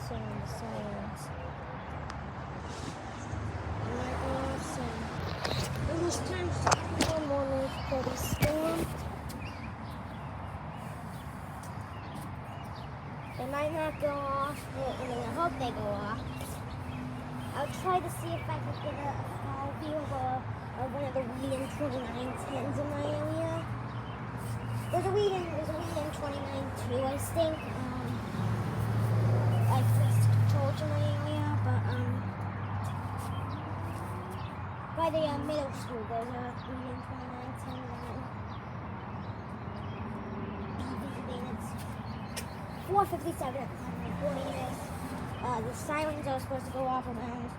soon, the sirens. I might go off soon. It was time for one more for the storm. They might not go off, but I hope they go off. I'll try to see if I can get a fall view of one of the Whedon 2910s in my area. There's a Whedon 29 too, I think. Like this torch in my area, but by the middle school, there's a Whedon 2910 that I'll be visiting. It's 4:57 at the time I'm recording this. The sirens are supposed to go off around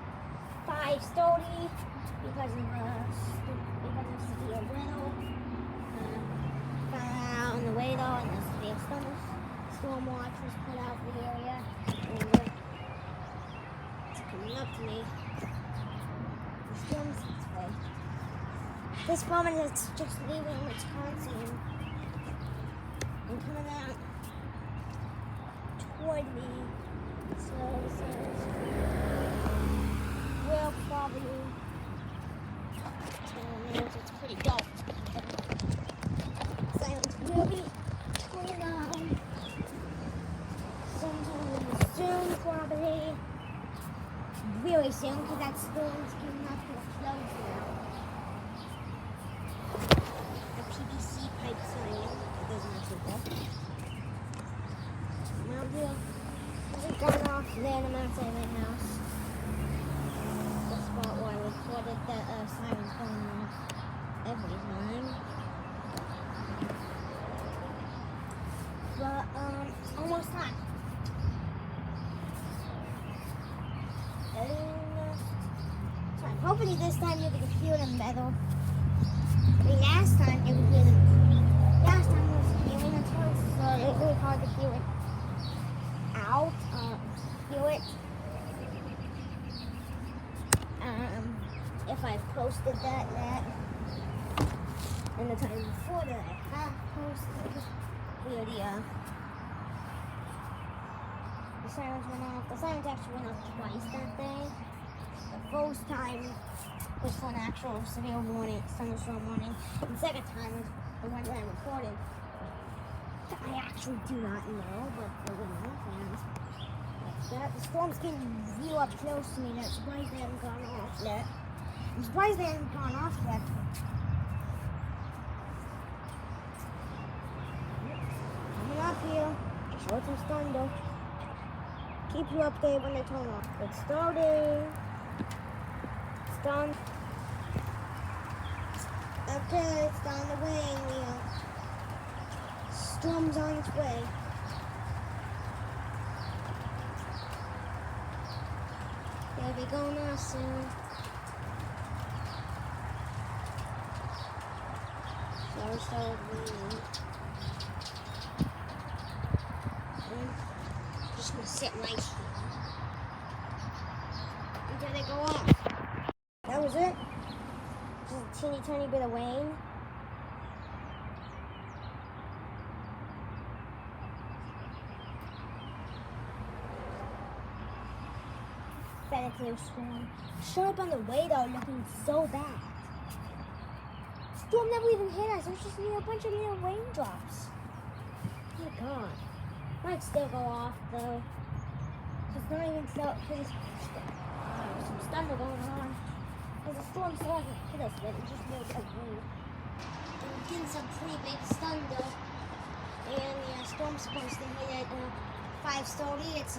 5:30 because of severe weather. Found out on the way though, and there's severe storm watch was put out for the area. And it's coming up to me. The storm's this way. This moment it's just leaving Wisconsin and coming out toward me. So we'll probably 10 minutes. It's pretty dark. Silence will be turning on sometime soon, probably really soon, because that storm's coming up to a close now. A PVC pipe siren. It doesn't actually work. Now we'll going off there and I'm outside my house. The spot where I recorded the sirens going off every time. But almost time. Almost time. Hopefully this time you can hear them better. I mean, last time you could hear them. Last time I was hearing it, so it was really hard to hear it out. Hear it. If I posted that and the time before that I have posted the sirens went off. The sirens actually went off twice that day. The first time was for an actual severe warning, thunderstorm warning. And the second time was the one that I recorded. I actually do not know, but they went off and that. The storm's getting real up close to me. That's surprised they haven't gone off yet. I'm surprised they haven't gone off yet. Coming up here. Show some thunder. Keep you updated when they turn off. It's starting. It's done. Okay, it's on the way, Leo. Storm's on its way. They'll be going off soon. So raining. I'm just gonna sit right here until they go off. That was it. Just a teeny tiny bit of rain. Clear storm. Showed up on the radar looking so bad. Storm never even hit us. It was just a bunch of little raindrops. Oh my god. Might still go off though. It's not even so. There's some thunder going on. Because the storm still hasn't hit us yet. It just feels like wind. And we're getting some pretty big thunder. And the storm's supposed to hit at 5:30. It's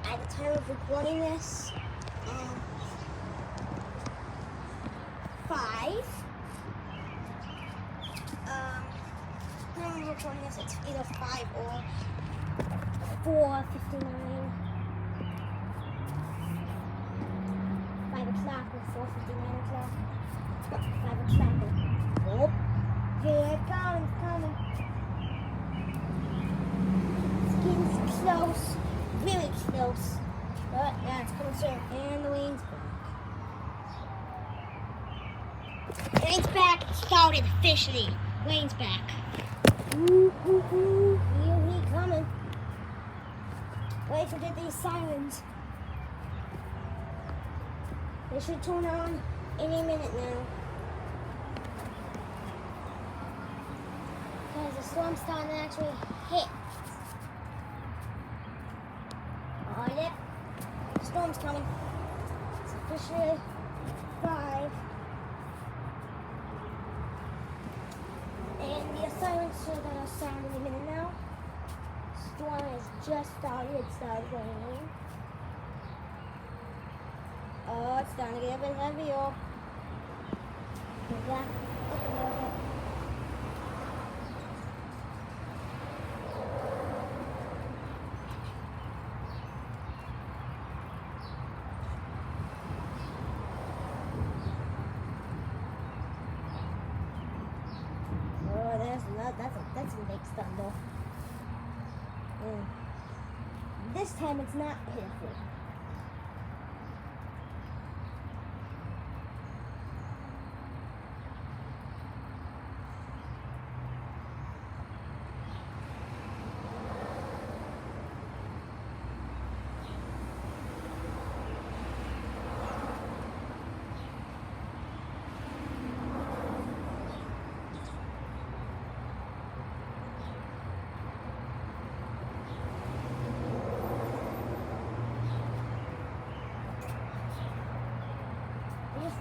at the time of recording this, 5. Time of recording this, it's either 5 or 4:59. 5 o'clock or 4:59 o'clock. 5 o'clock. Oh, here it comes, coming. It's getting close. Really close. But yeah, it's coming soon. And the wing's back. Wayne's back. Started officially. Wayne's back. Here he coming. Wait to get these sirens. They should turn on any minute now. Because the storm's starting to actually hit. Oh, yep. The storm's coming. It's officially 5. And the sirens are going to sound any minute now. Storm has just started. It started raining. Oh, it's starting to get a bit heavy, y'all. That's a big thunder. This time it's not pitiful.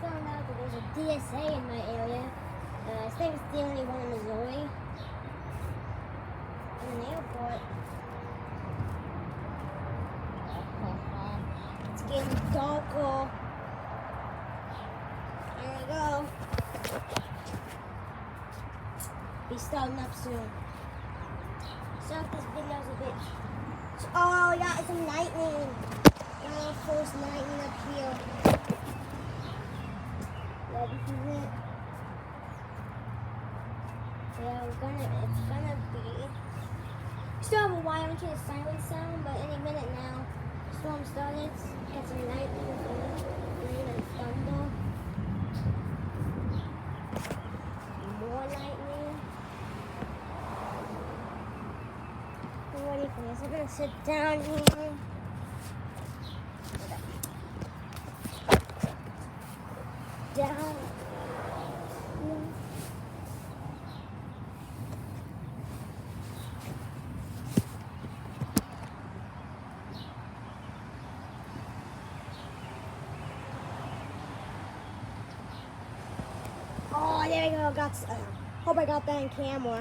Found out that there's a DSA in my area. I think it's the only one in Missouri. In an airport. It's getting darker. Here we go. Be starting up soon. So if this video's a bit... Oh yeah, it's some lightning. First lightning up here. Yeah, this is it. Yeah, it's gonna be. Still have a while until the siren sound, but any minute now. Storm started. Got some lightning, rain, and thunder. More lightning. I'm ready for this. I'm gonna sit down here. Down. Oh, there we go. Hope I got that on camera.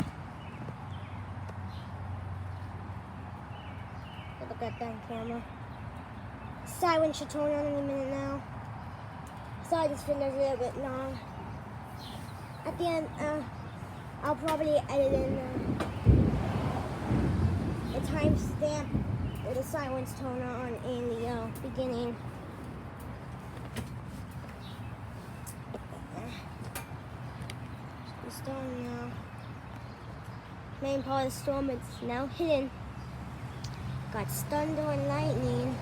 Hope I got that on camera. Siren should turn on any minute now. Sorry, this video's a little bit long. At the end, I'll probably edit in the timestamp where the sirens turn on in the beginning. The storm now. Main part of the storm is now hidden. Got thunder and lightning.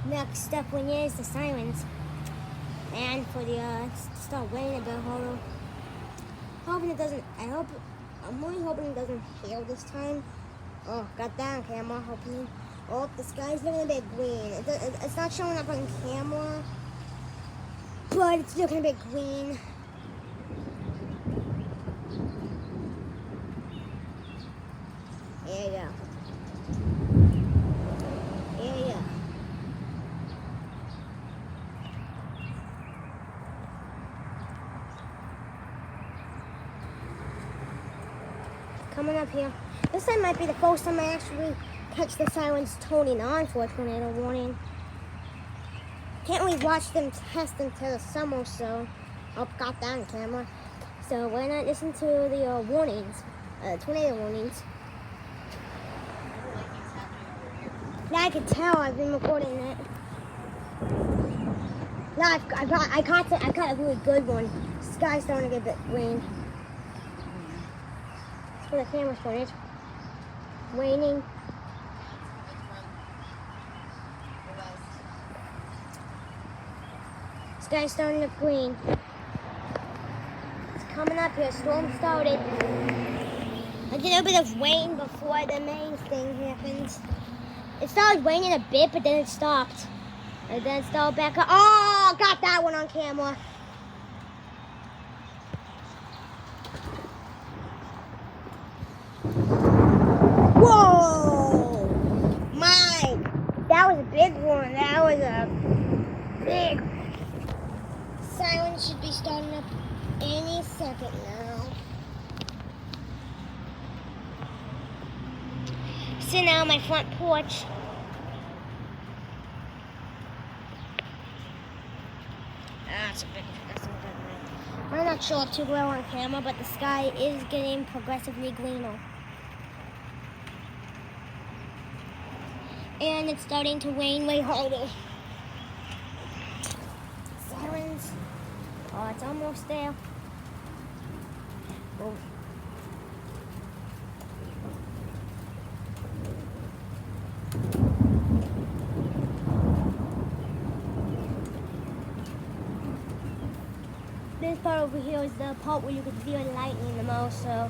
Next step when is the sirens. And for the start raining a bit harder. Hoping it doesn't. I'm really hoping it doesn't hail this time. Oh, got that on camera. Hoping. Oh, the sky's looking a bit green. It's not showing up on camera, but it's looking a bit green. There you go. There you go. Coming up here. This time might be the first time I actually catch the sirens toning on for a tornado warning. Can't really watch them test until the summer, so I got that on camera. So why not listen to the warnings, tornado warnings? Yeah, I can tell. I've been recording it. No, I caught a really good one. The sky's starting to get a bit green. For the camera's footage. Raining. Sky's starting to look green. It's coming up here. Storm started. I did a bit of rain before the main thing happens. It started raining a bit, but then it stopped. And then it started back up. Oh, got that one on camera. Whoa! Mike, that was a big one. That was a big one. Siren should be starting up any second now. Sitting out on my front porch. That's a big one. I'm not sure too well on camera, but the sky is getting progressively greener. And it's starting to rain way harder. Sirens. Oh, it's almost there. Oh. This part over here is the part where you can feel lightning the most, so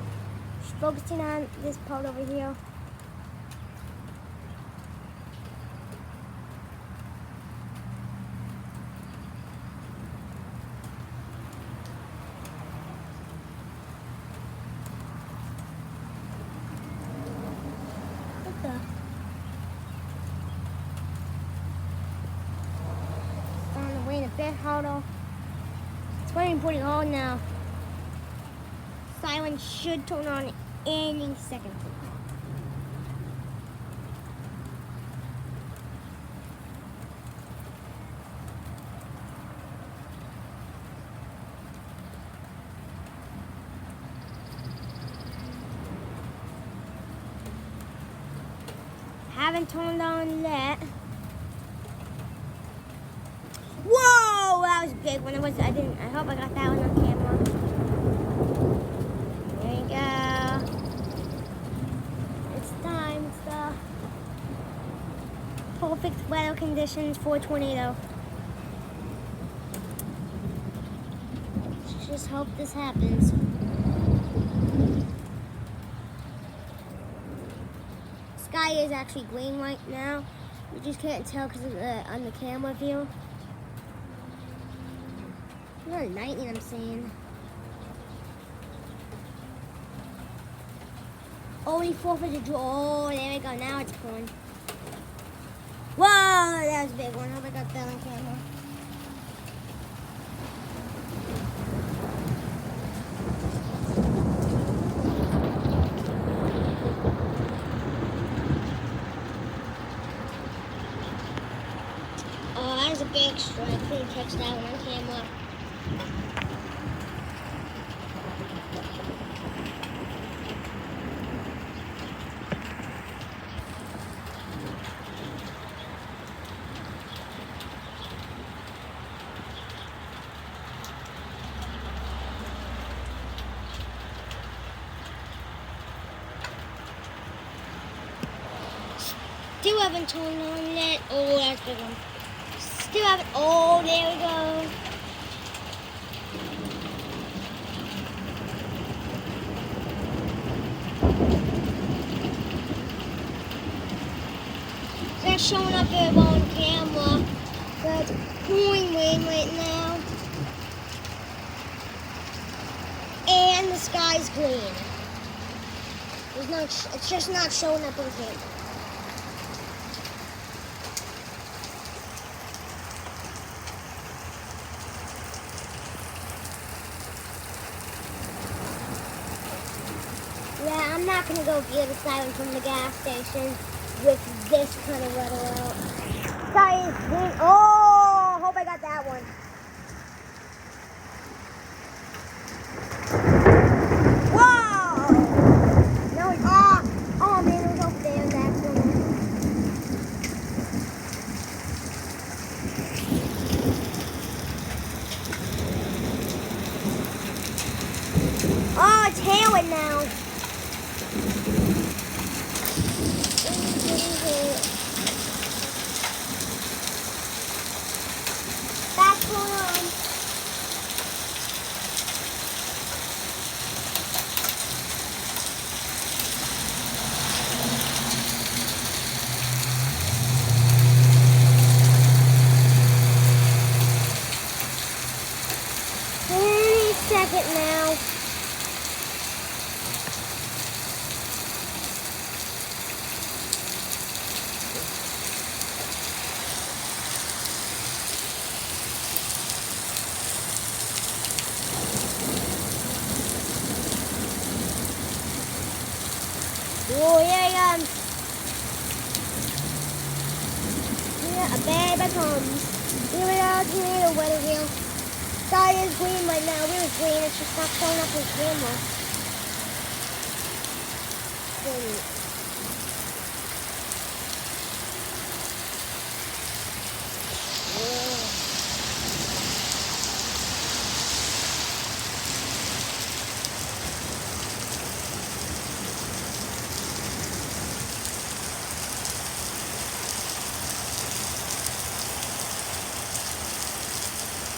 just focusing on this part over here. What the? It's starting to rain a bit harder. It's raining pretty hard now. Siren should turn on any second. Haven't turned on yet. Whoa, that was a big one. I hope I got that one on camera. There you go. It's time. It's the perfect weather conditions for a tornado. Just hope this happens. Sky is actually green right now. You just can't tell because of on the camera view. Not lightning I'm seeing. Only 4th of July. Oh, there we go. Now it's pouring. Whoa, that was a big one. I hope I got that on camera. Oh, that was a big strike. I couldn't catch that one on camera. Still haven't turned on yet. Oh, that's a big one. Still haven't. Oh, there we go. It's not showing up very well on camera, but it's pouring rain right now. And the sky's green. It's just not showing up on camera. Yeah, I'm not going to go get a siren from the gas station with this kind of weather out. Sky is green. Oh, hope I got that one. Whoa! No, it's off. Oh, man, it was over there in that corner. Oh, it's hailing now. a baby comes. Here we are, tornado weather here. Sky is green right now, really green. It's just not showing up in camera.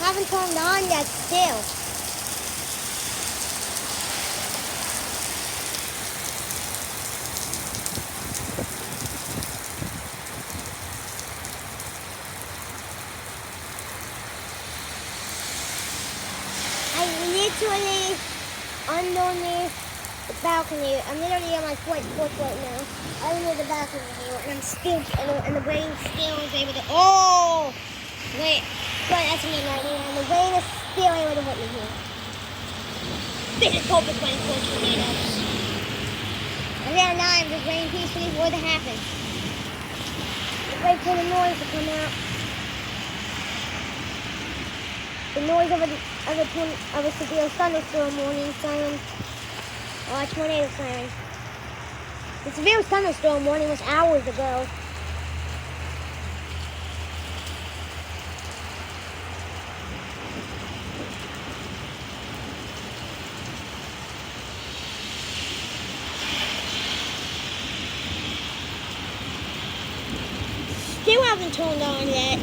Haven't turned on yet still. I'm literally underneath the balcony. I'm literally on my fourth right now. I'm near the balcony here, and I'm still, and the rain still is able to. Oh, wait. But that's me right now, and the rain is still able to hit me here. This is COVID 24 tornadoes. And there are 9, just rain peacefully for it to happen. Wait for the noise to come out. The noise of a severe thunderstorm warning siren. Tornado siren. The severe thunderstorm warning was hours ago. Still haven't turned on yet.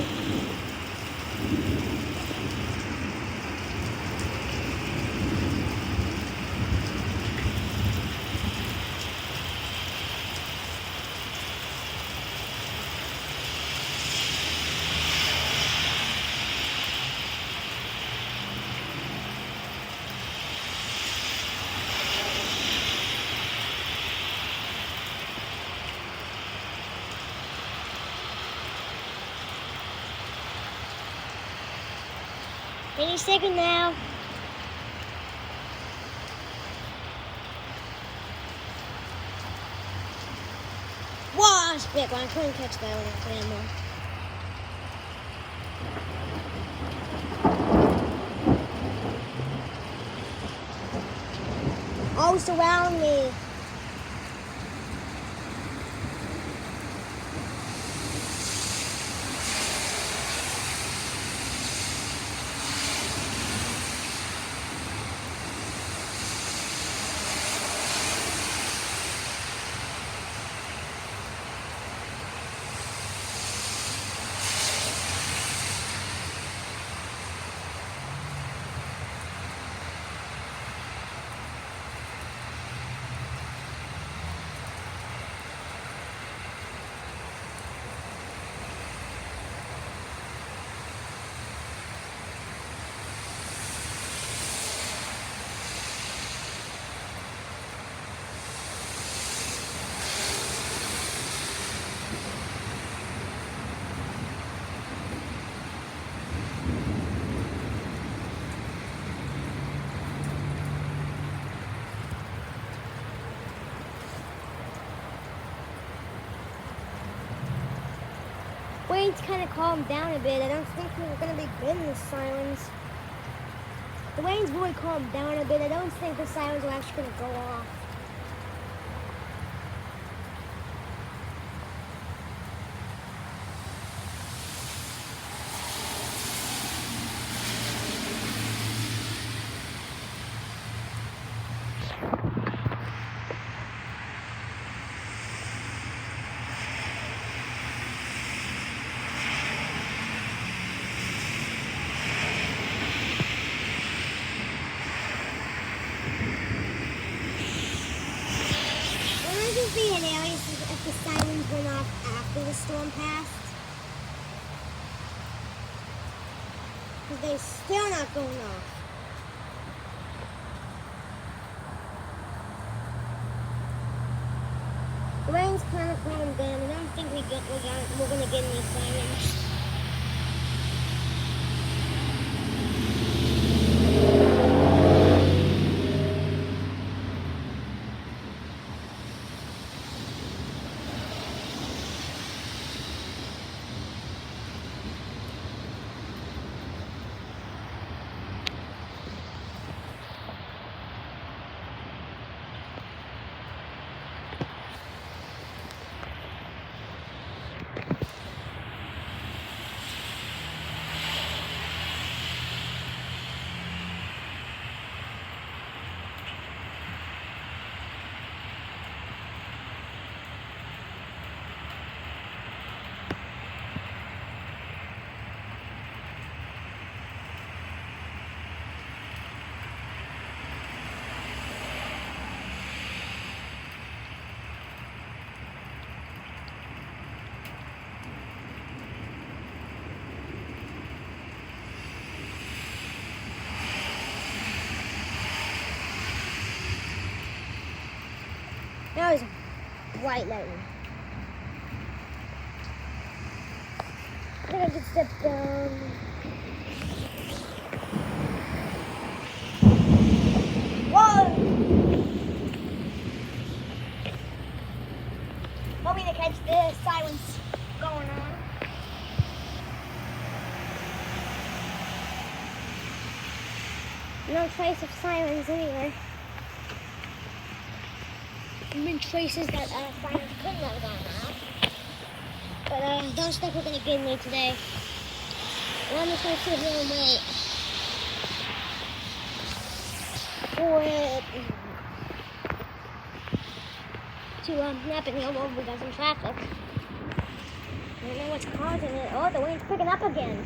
Any second now. Whoa, that's a big one. I couldn't catch that one on camera. All surround me. Rain's kind of calmed down a bit. I don't think we're going to be getting the sirens. The rain's really calmed down a bit. I don't think the sirens are actually going to go off. Be hilarious if the sirens went off after the storm passed. Because they're still not going off. The rain's kind of calmed down. I don't think we're going to get any sirens. white lightning. I think I can step down. Whoa! Hoping to catch the sirens going on. No trace of sirens anywhere. There have been traces that sirens couldn't have gone out. But I don't think we're going to get me today. Well, I'm just going to sit here and wait for it to happen. Well, we got some traffic. I don't know what's causing it. Oh, the wind's picking up again.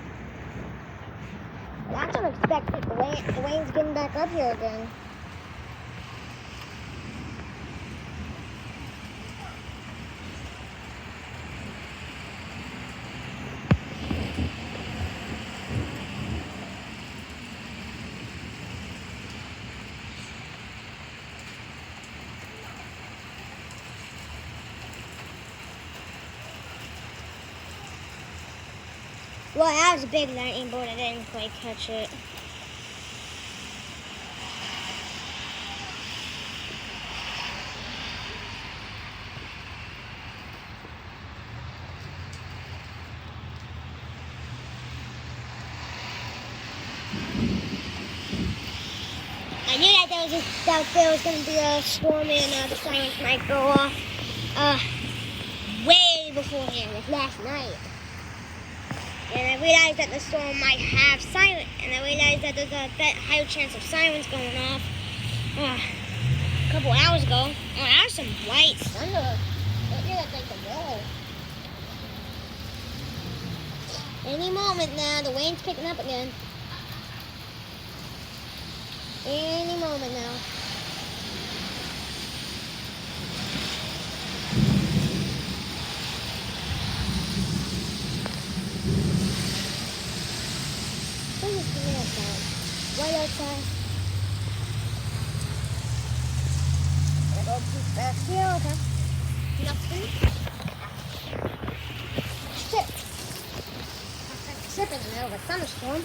That's unexpected. The wind's getting back up here again. Well, that was a big lightning bolt. I didn't quite catch it. I knew that there was going to be a storm and the sirens might go off way beforehand, like last night. And I realized that the storm might have sirens, and I realized that there's a higher chance of sirens going off a couple hours ago. Oh, that was some white thunder. Look at that, like the wall. Any moment now, the wind's picking up again. Any moment now. Right outside. Gonna go too fast here, okay? Nothing. Shit. Ship in the middle of a thunderstorm.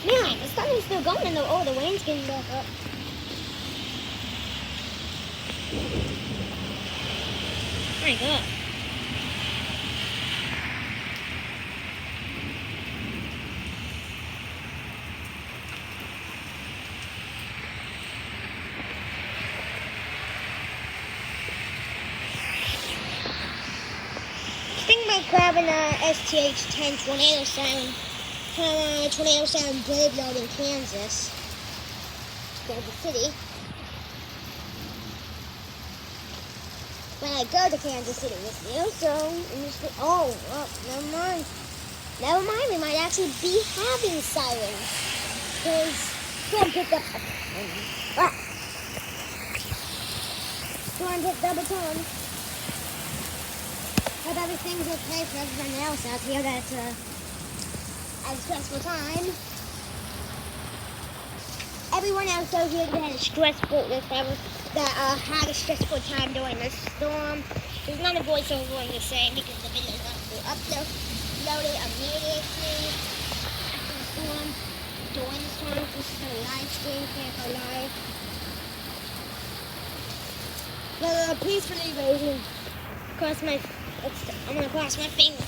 Man, the sun is still going and the wind's getting back up. My God. Grabbing a STH-10 tornado sound graveyard in Kansas City. When I go to Kansas City with you, so never mind. Never mind, we might actually be having sirens. Because Storm picked up Storm picked up a ton. Hope everything's okay for everyone else out here that's had a stressful time. Everyone else out here that had a stressful had a stressful time during this storm. There's not a voiceover in the same because the video is going to be uploaded immediately after the storm. During the storm, this is a live stream, can't go live. But please believe it. I'm going to cross my fingers.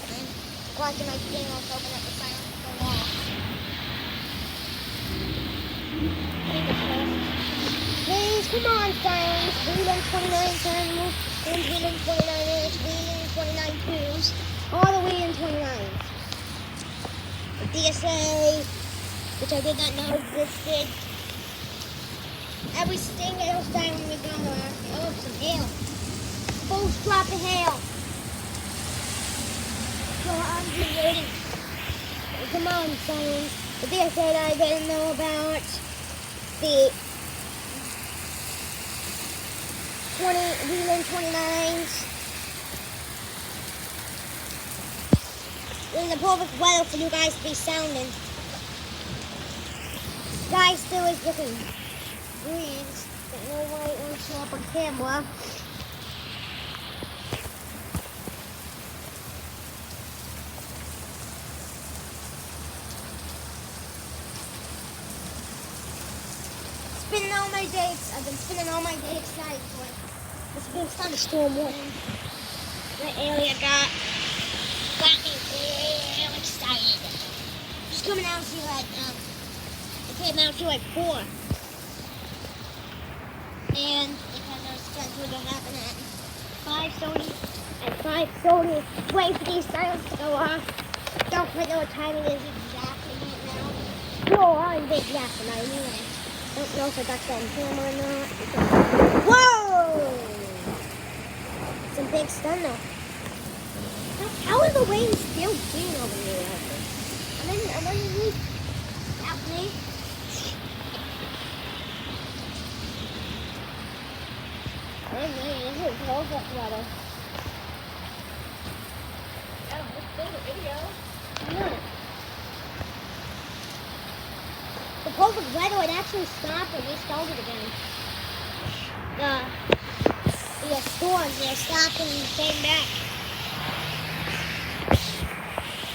Crossing my fingers, hoping that the sirens go off. Please, come on, sirens. Wheeling 29 terminals, wheeling 29-inch, wheeling 29 twos, all the way in 29s. The DSA, which I did not know existed. Every single siren we go on, some hail. Full drop of hail. So I'm just waiting. Come on, sirens. The DSA that I didn't know about the wheeling 29s. In the perfect weather for you guys to be sounding. Sky still is looking green. know why it won't show up on camera. Spinning all my dates. I've been spinning all my dates outside for this big thunderstorm warning. The area got me real excited. Just coming out here at it came out here at 4. And because I was scheduled to happen at 5:30. At 5:30, wait for these sirens to go off. Don't quite know what time it is exactly right now. Whoa, I'm big yapping, I knew it. Don't know if I got that on camera or not. Whoa! Some big stun though. How is the rain still being over here? I'm underneath. Help me. This is perfect weather. Oh, let's film a video. No. The perfect weather would actually stop and restart it again. The storms, they stopped and came back.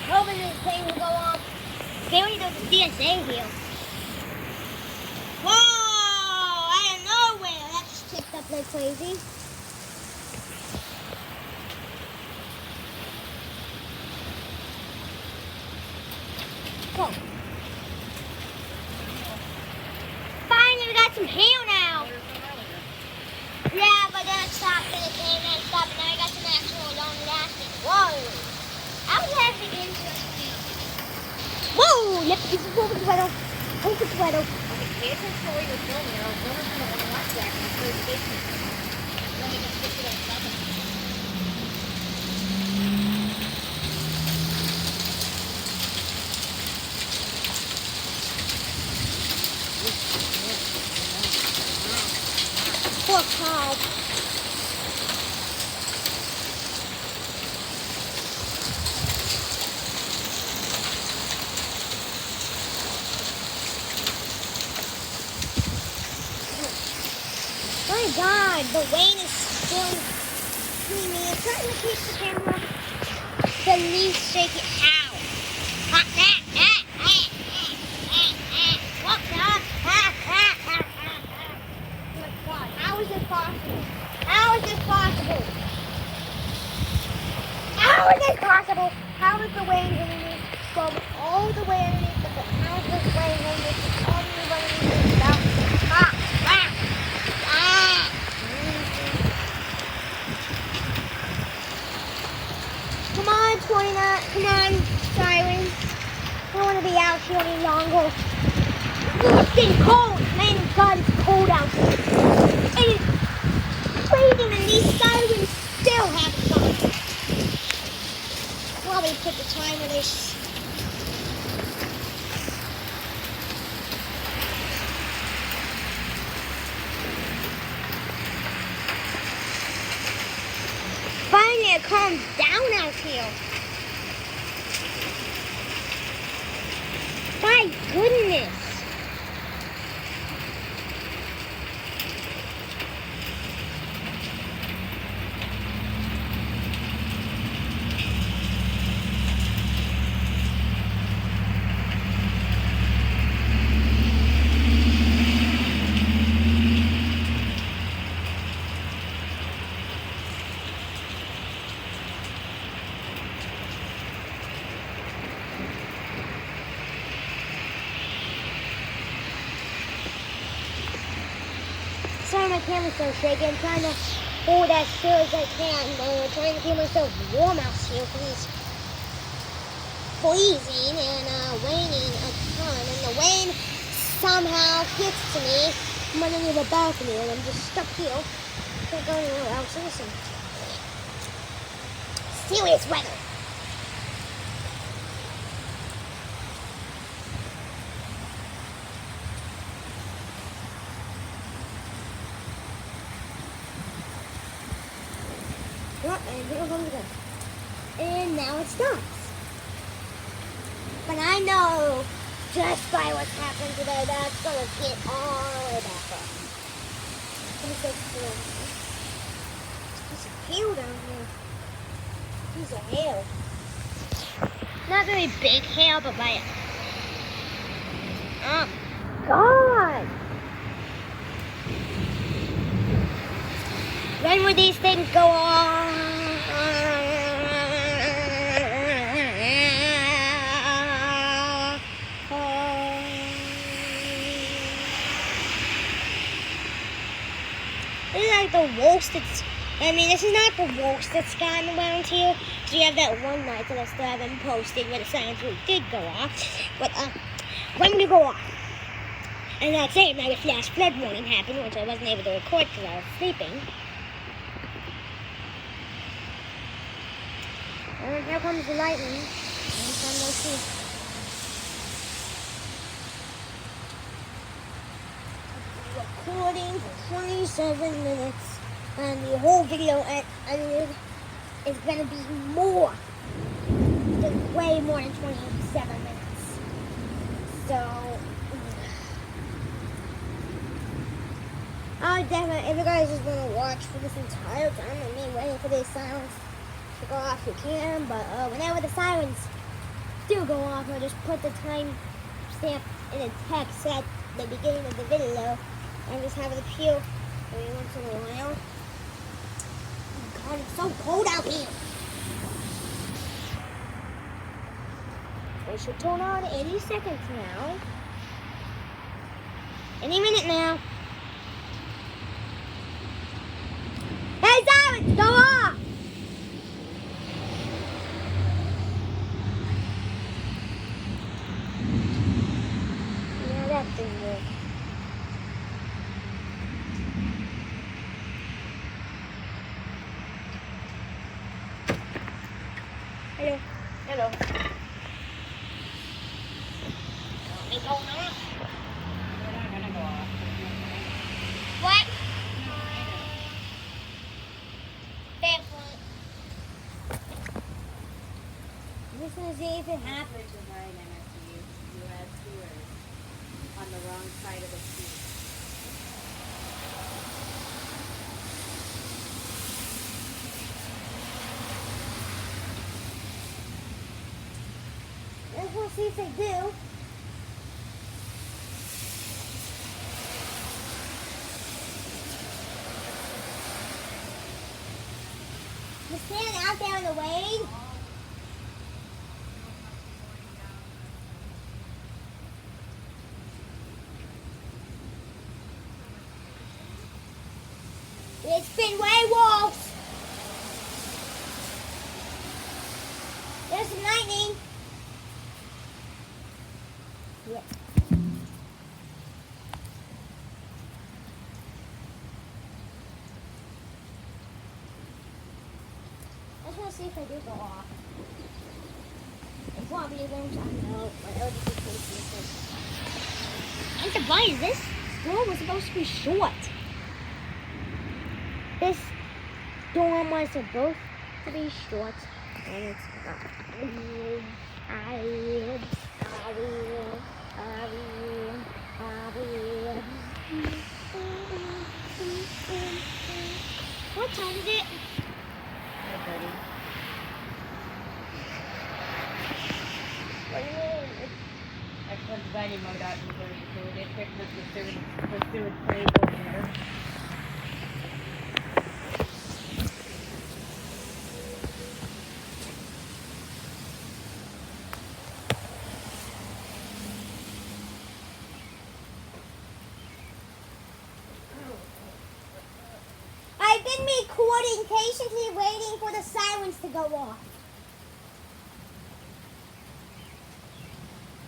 Hoping this thing will go off. Barely does the DSA here. Whoa! Out of nowhere! That just tipped up like crazy. Whoa. Finally, we got some hail now. Yeah, but then it stopped and it came and it stopped and now we got some actual long lasting. Whoa! I was actually interested. Whoa! Yep, this is perfect weather. Perfect weather. Pay attention to where you're filming, or else no one's going to want to watch that in the first station. Let me just get to that second. Poor cow. My God, the rain is still creamy. I'm trying to keep the camera the least shaky. Ow! What the? What the? How is this possible? How is this possible? How is this possible? How is the rain hitting me from all the way underneath the boat? How is this rain hitting me from all the way underneath the boat? Come on, 29. Come on, Siren. I don't want to be out here any longer. It's getting cold. Man, God, it's cold out here. And it's freezing, and these sirens still have fun. Probably put the timer this. Finally, it calms down out here. My goodness. Sorry, my camera's so shaky. I'm trying to hold as still as I can. I'm trying to keep myself warm out here because it's freezing and raining a ton. And the rain somehow gets to me. I'm underneath the balcony and I'm just stuck here. Can't go anywhere else. Listen. Serious weather. Oh, and here it comes again. And now it stops. But I know just by what's happened today, that's going to get all the way back up. Piece of hail down here. Piece of hail. Not very big hail, but by oh God! When would these things go on? This is like the worst it's. I mean, this is not the worst it's gotten around here. So you have that one night that I still haven't posted where the sirens really did go off. But when would it go off? And that same night a flash flood warning happened, which I wasn't able to record because I was sleeping. And here comes the lightning. Next time we'll see. Recording for 27 minutes, and the whole video edited is gonna be more, way more than 27 minutes. So, I definitely, if you guys just wanna watch for this entire time of me waiting for these sirens to go off, you can. But whenever the sirens do go off, I'll just put the time stamp in a text at the beginning of the video. I just have it appear every once in a while. Oh God, it's so cold out here. We should turn on any seconds now. Any minute now. Hey, sirens, go off! Yeah, that didn't work. Hello. Hello. It's going on. They're not gonna go off. What? That's what. Just gonna see if it happens. Which is right next to you. You had Siren on the wrong side of the street. Let's go see if they do. Just standing out there in the rain. It's been way worse. There's some lightning. Yeah. I just want to see if they do go off. It probably won't. I don't know. But it'll just be crazy. I'm surprised. This storm was supposed to be short. This storm was supposed to be short, and it's not. What time is it? 5:30. What do you mean? I put the dining mode out before the they picked up the sewage plate over there. I've been recording, patiently waiting for the sirens to go off.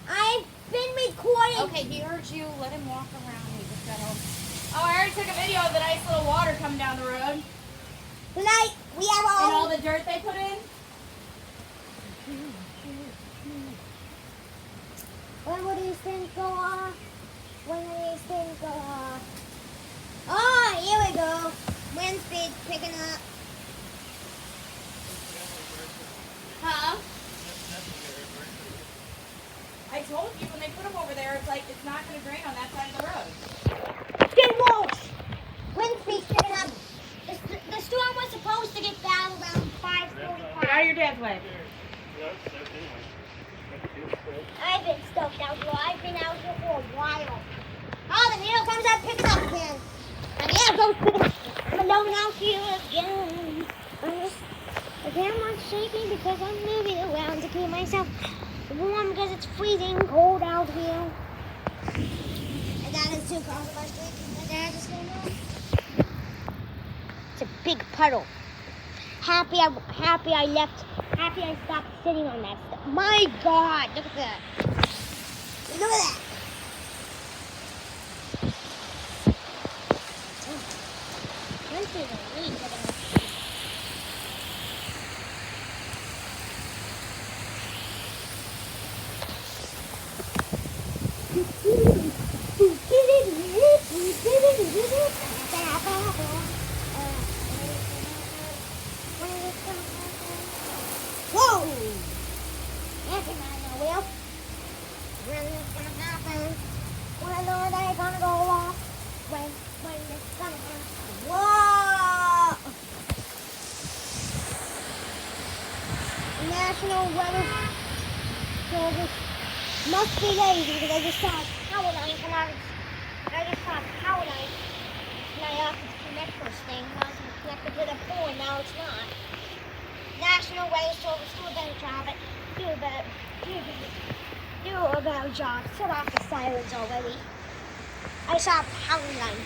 I've been recording. Okay, he heard you. Let him walk around. We just got home. Oh, I already took a video of the nice little water coming down the road. Tonight, we have And all all. the dirt they put in. When will these things go off? When will these things go off? Oh, here we go. Wind speed picking up. Huh? I told you when they put them over there, it's like it's not going to drain on that side of the road. Get worse. Wind speed your dad's way. I've been stoked out here. I've been out here for a while. Oh, the needle comes out, pick it up again. And yeah, go pick it up. I'm alone out here again. Again, I'm shaking because I'm moving around to keep myself warm because it's freezing cold out here. And that is 2 cars on my street. My dad just came home. It's a big puddle. Happy I left. Happy I stopped sitting on that stuff. My God, look at that. Look at that. This is a leak. Whoa! That's not no wheel. When it's gonna happen? When are they gonna go off? When it's gonna happen? Whoa! National Weather Service must be lazy because I just saw a power line come out. I just saw a power line. And I have to connect this thing. Now it's connected to the pole and now it's not. National Weather Service, do a better job. Do a better job. Shut off the sirens already. I saw a power line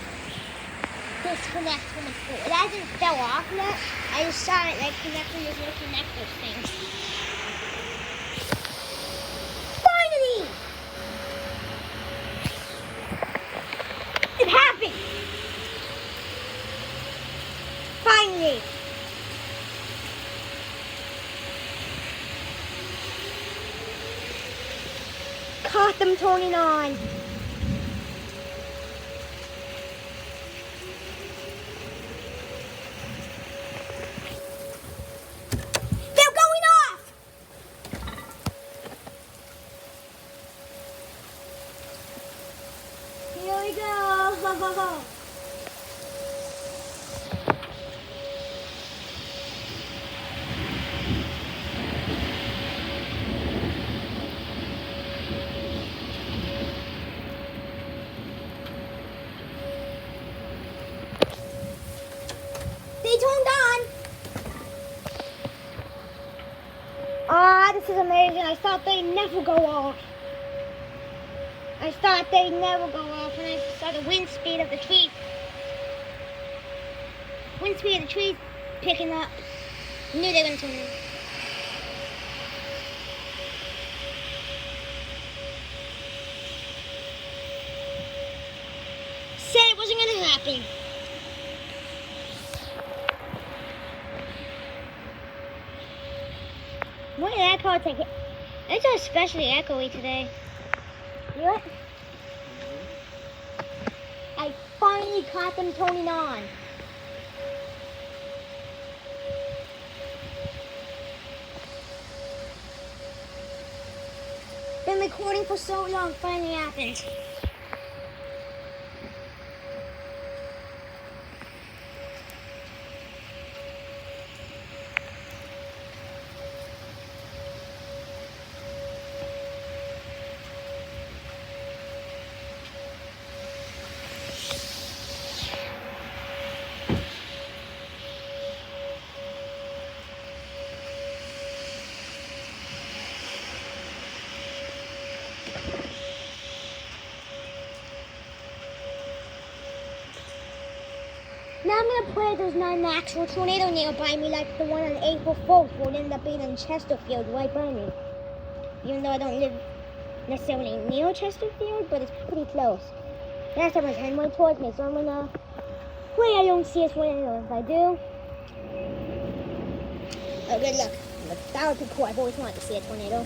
disconnect from the pole. It hasn't fell off yet. I just saw it like connecting this little connector thing. Finally! It happened! Finally! Caught them turning on. They're going off! Here we go. They turned on. Ah, this is amazing. I thought they'd never go off. I thought they'd never go off, and I saw the wind speed of the tree. Wind speed of the trees picking up. I knew they were going to turn on. Said it wasn't going to happen. What did that car take? It's especially echoey today. You know what? I finally caught them turning on. Been recording for so long, finally happened. Now I'm gonna pray there's not an actual tornado nearby me like the one on April 4th would end up being in Chesterfield right by me. Even though I don't live necessarily near Chesterfield, but it's pretty close. Last time was heading right towards me, so I'm gonna pray I don't see a tornado. If I do, oh good luck. That would be cool. I've always wanted to see a tornado.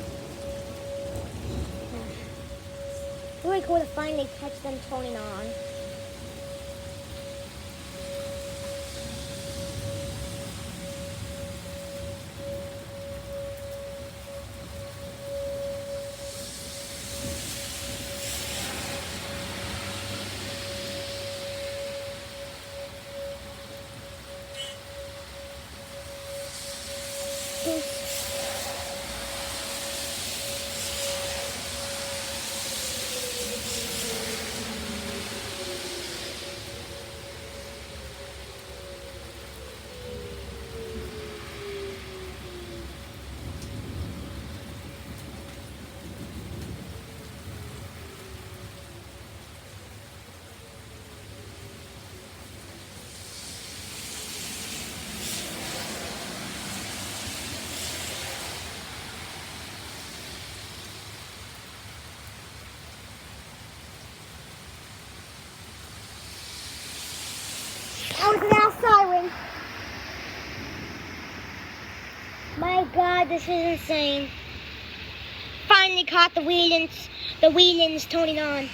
Really cool to finally catch them turning on. I was now Siren. My God, this is insane. Finally caught the wheelings turning on.